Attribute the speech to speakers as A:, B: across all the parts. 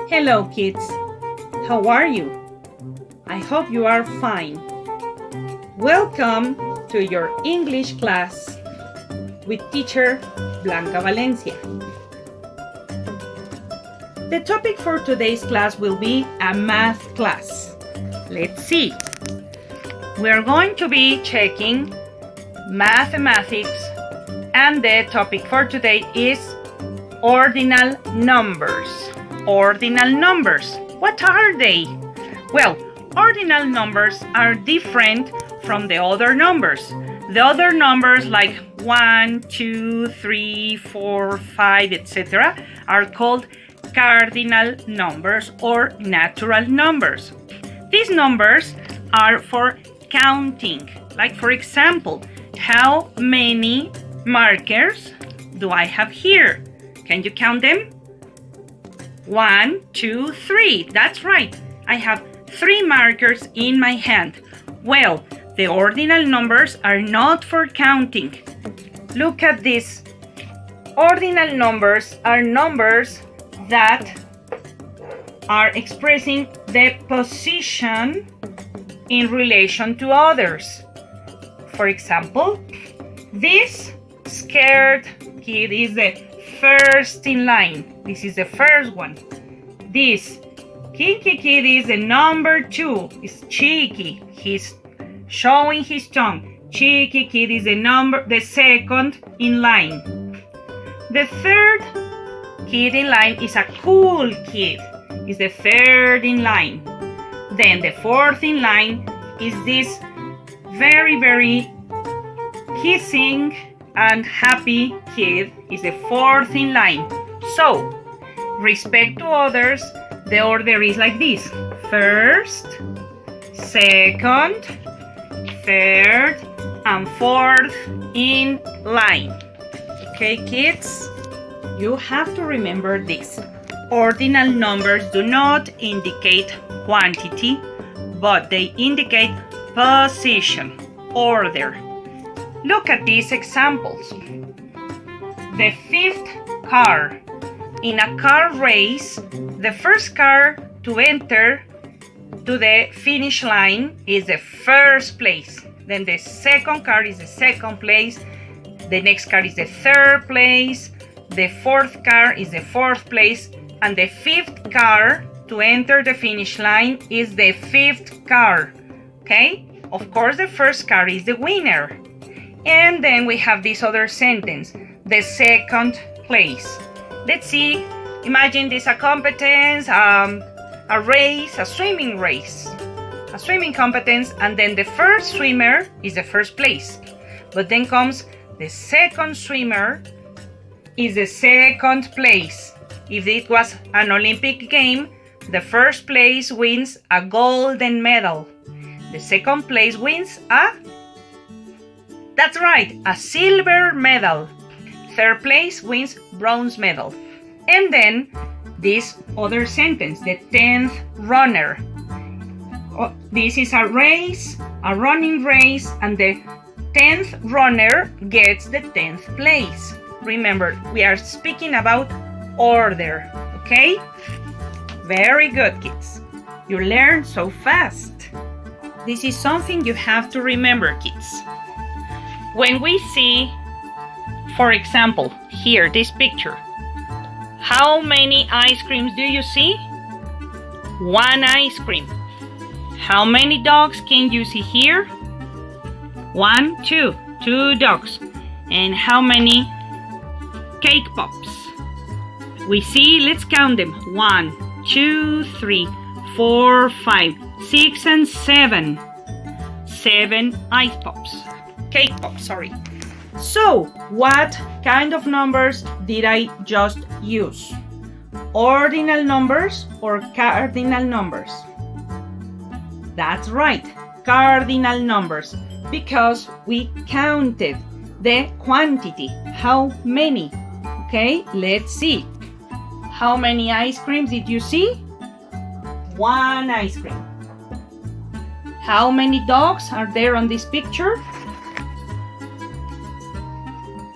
A: Hello kids, how are you? I hope you are fine. Welcome to your English class with teacher Blanca Valencia. The topic for today's class will be a math class. Let's see. We're going to be checking mathematics, and the topic for today is ordinal numbers. Ordinal numbers. What are they? Well, ordinal numbers are different from the other numbers. The other numbers like 1, 2, 3, 4, 5, etc. are called cardinal numbers or natural numbers. These numbers are for counting. Like for example, how many markers do I have here? Can you count them? 1, 2, 3. That's right. I have 3 markers in my hand. Well, the ordinal numbers are not for counting. Look at this. Ordinal numbers are numbers that are expressing the position in relation to others. For example, this scared kid is the first in line. This is the first one. This kinky kid is the number 2. It's cheeky. He's showing his tongue. Cheeky kid is the second in line. The third kid in line is a cool kid. Is the third in line. Then the fourth in line is this very kissing and happy kid is the fourth in line. So, respect to others, the order is like this. First, second, third, and fourth in line. Okay, kids? You have to remember this. Ordinal numbers do not indicate quantity, but they indicate position, order. Look at these examples. The 5th car. In a car race, the first car to enter to the finish line is the first place. Then the second car is the second place. The next car is the third place. The 4th car is the 4th place. And the 5th car to enter the finish line is the 5th car. Okay? Of course, the first car is the winner. And then we have this other sentence, the second place. Let's see. Imagine this a competence, a race, a swimming race. A swimming competence, and then the first swimmer is the first place. But then comes the second swimmer is the second place. If it was an Olympic game, the first place wins a golden medal. The second place wins that's right, a silver medal. Third place wins bronze medal. And then this other sentence, the 10th runner. This is a race, a running race, and the 10th runner gets the 10th place. Remember, we are speaking about order, okay? Very good, kids. You learn so fast. This is something you have to remember, kids. When we see, for example, here, this picture, how many ice creams do you see? 1 ice cream. How many dogs can you see here? 1, 2. 2 dogs. And how many cake pops? We see, let's count them. 1, 2, 3, 4, 5, 6, and 7. 7 ice pops. Cake pops, sorry. So, what kind of numbers did I just use? Ordinal numbers or cardinal numbers? That's right, cardinal numbers, because we counted the quantity. How many? Okay, let's see. How many ice creams did you see? 1 ice cream. How many dogs are there on this picture?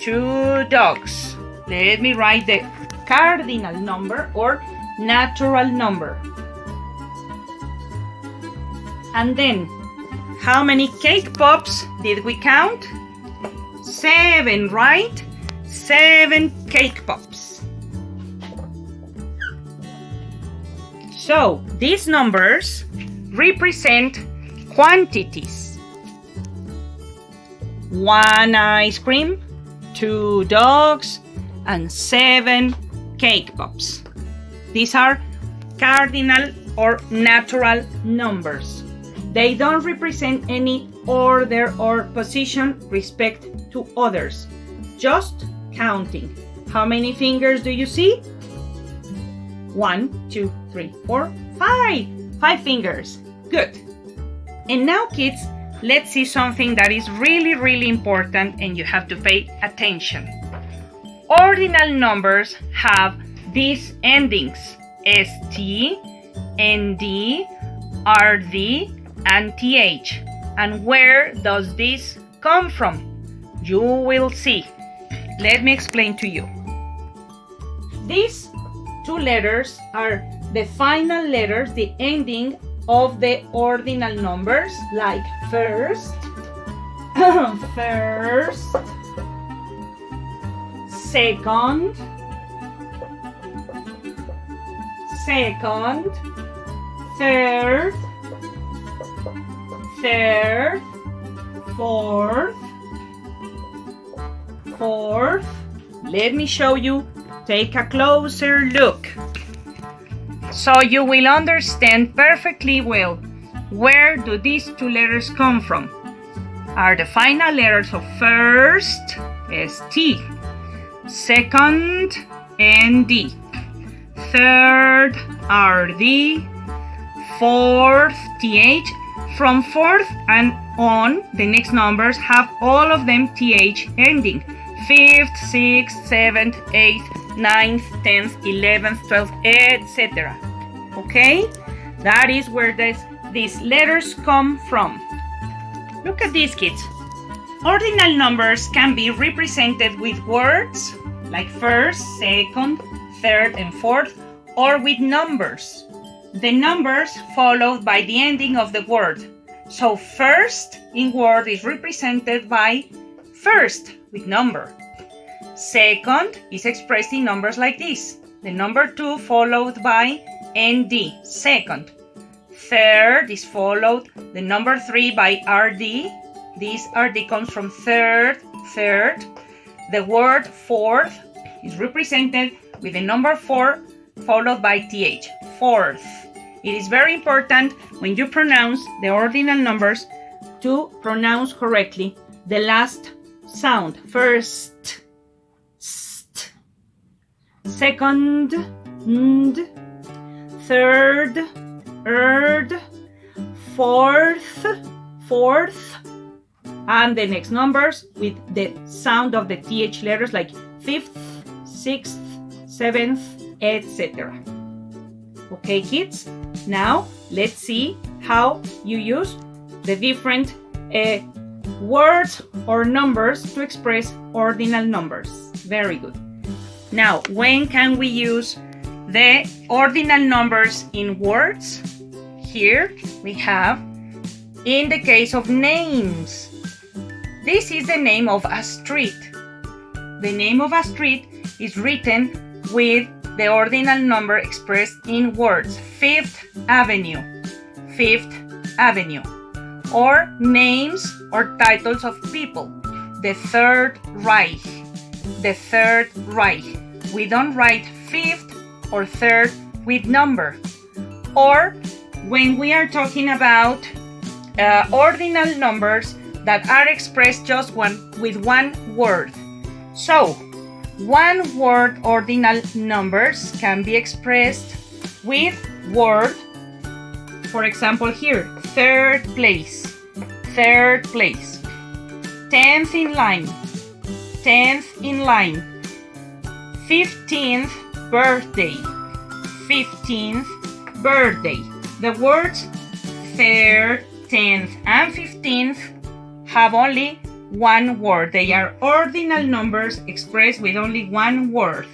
A: 2 dogs. Let me write the cardinal number or natural number. And then, how many cake pops did we count? 7, right? 7 cake pops. So, these numbers represent quantities. 1 ice cream, 2 dogs, and 7 cake pops. These are cardinal or natural numbers. They don't represent any order or position respect to others. Just counting. How many fingers do you see? 1, 2, 3, 4, 5. 5 fingers. Good. And now, kids, let's see something that is really important and you have to pay attention. Ordinal numbers have these endings: ST, ND, RD, and TH. And where does this come from? You will see. Let me explain to you. These 2 letters are the final letters, the ending of the ordinal numbers, like first, first, second, second, third, third, fourth, fourth. Let me show you. Take a closer look, so you will understand perfectly well where do these 2 letters come from. Are the final letters of first, ST, second, ND, third, RD, fourth, TH. From fourth and on, the next numbers have all of them TH ending. 5th, 6th, 7th, 8th, 9th, 10th, 11th, 12th, etc. Okay? That is where these letters come from. Look at these, kids. Ordinal numbers can be represented with words like first, second, third, and fourth, or with numbers. The numbers followed by the ending of the word. So first in word is represented by first with number. Second is expressed in numbers like this. The number 2 followed by ND, second. Third is followed the number 3 by RD. This RD comes from third, third. The word fourth is represented with the number 4 followed by TH, fourth. It is very important when you pronounce the ordinal numbers to pronounce correctly the last sound. First, st. Second, nd. Third, erd. Fourth, fourth. And the next numbers with the sound of the TH letters like 5th, 6th, 7th, etc. Okay, kids? Now, let's see how you use the different words or numbers to express ordinal numbers. Very good. Now, when can we use the ordinal numbers in words? Here we have, in the case of names. This is the name of a street. The name of a street is written with the ordinal number expressed in words. Fifth Avenue, Fifth Avenue. Or names or titles of people. The Third Reich, the Third Reich. We don't write fifth or third with number. Or when we are talking about ordinal numbers that are expressed just with one word. So, one word ordinal numbers can be expressed with word. For example, here, third place, third place. 10th in line, 10th in line. 15th birthday, 15th birthday. The words third, 10th, and 15th have only one word. They are ordinal numbers expressed with only one word.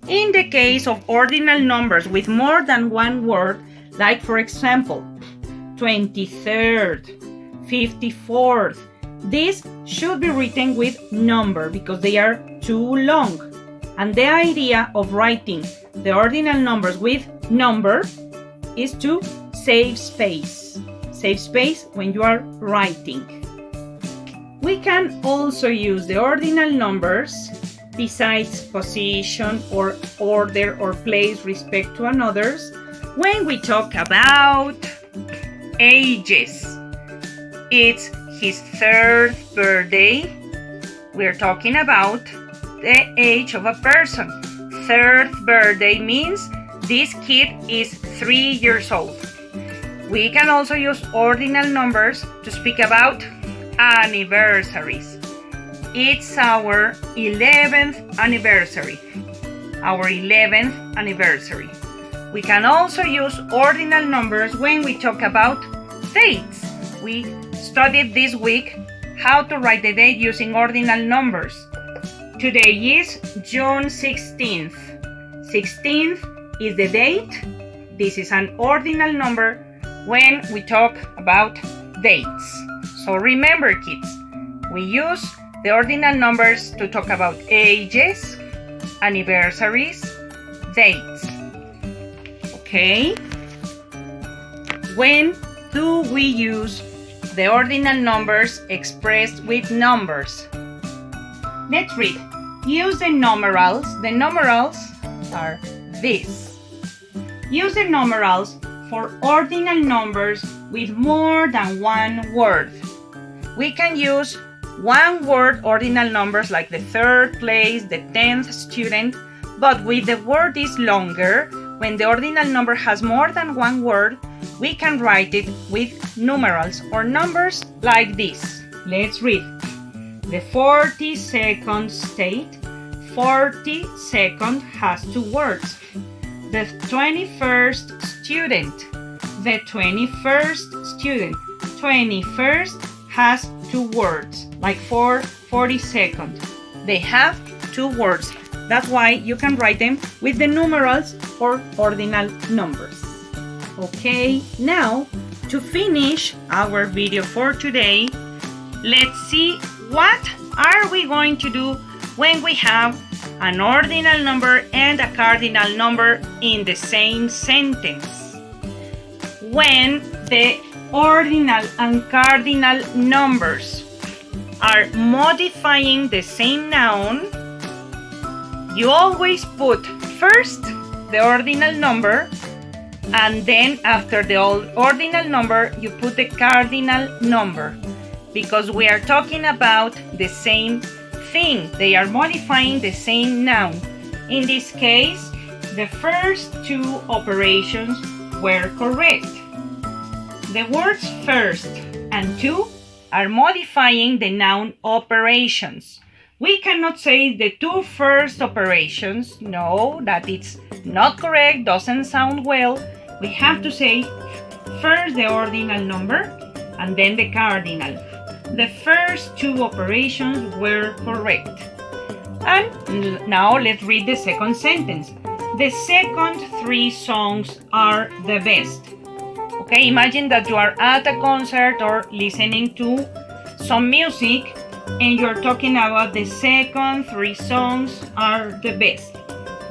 A: In the case of ordinal numbers with more than one word, like for example, 23rd, 54th, these should be written with number because they are too long. And the idea of writing the ordinal numbers with number is to save space. Save space when you are writing. We can also use the ordinal numbers besides position or order or place respect to another's when we talk about ages. It's his 3rd birthday. We're talking about the age of a person. 3rd birthday means this kid is 3 years old. We can also use ordinal numbers to speak about anniversaries. It's our 11th anniversary. Our 11th anniversary. We can also use ordinal numbers when we talk about dates. We studied this week how to write the date using ordinal numbers. Today is June 16th. 16th is the date. This is an ordinal number when we talk about dates. So remember, kids, we use the ordinal numbers to talk about ages, anniversaries, dates. Okay? When do we use the ordinal numbers expressed with numbers? Let's read. Use the numerals. The numerals are these. Use the numerals for ordinal numbers with more than one word. We can use one word ordinal numbers like the 3rd place, the 10th student, but when the word is longer, when the ordinal number has more than one word, we can write it with numerals or numbers like this. Let's read. The 42nd state, 42nd has 2 words. The 21st student, the 21st student, 21st has 2 words, like for 42nd. They have 2 words. That's why you can write them with the numerals or ordinal numbers. Okay, now to finish our video for today, let's see what are we going to do when we have an ordinal number and a cardinal number in the same sentence. When the ordinal and cardinal numbers are modifying the same noun, you always put first the ordinal number, and then after the ordinal number you put the cardinal number, because we are talking about the same thing. They are modifying the same noun. In this case, the first 2 operations were correct. The words first and 2 are modifying the noun operations. We cannot say the 2 first operations. No, that it's not correct, doesn't sound well. We have to say first the ordinal number and then the cardinal. The first 2 operations were correct. And now let's read the second sentence. The second 3 songs are the best. Okay, imagine that you are at a concert or listening to some music and you're talking about the second 3 songs are the best.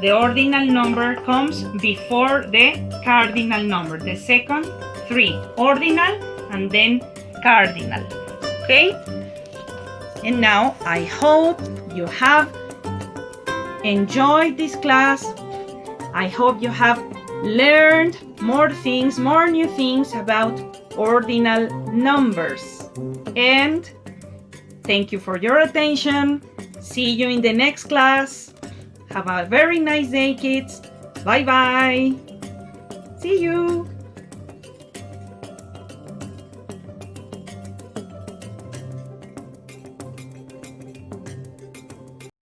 A: The ordinal number comes before the cardinal number. The second 3, ordinal and then cardinal. Okay? And now I hope you have enjoyed this class. I hope you have learned more things, more new things about ordinal numbers. And thank you for your attention. See you in the next class. Have a very nice day, kids. Bye-bye. See you.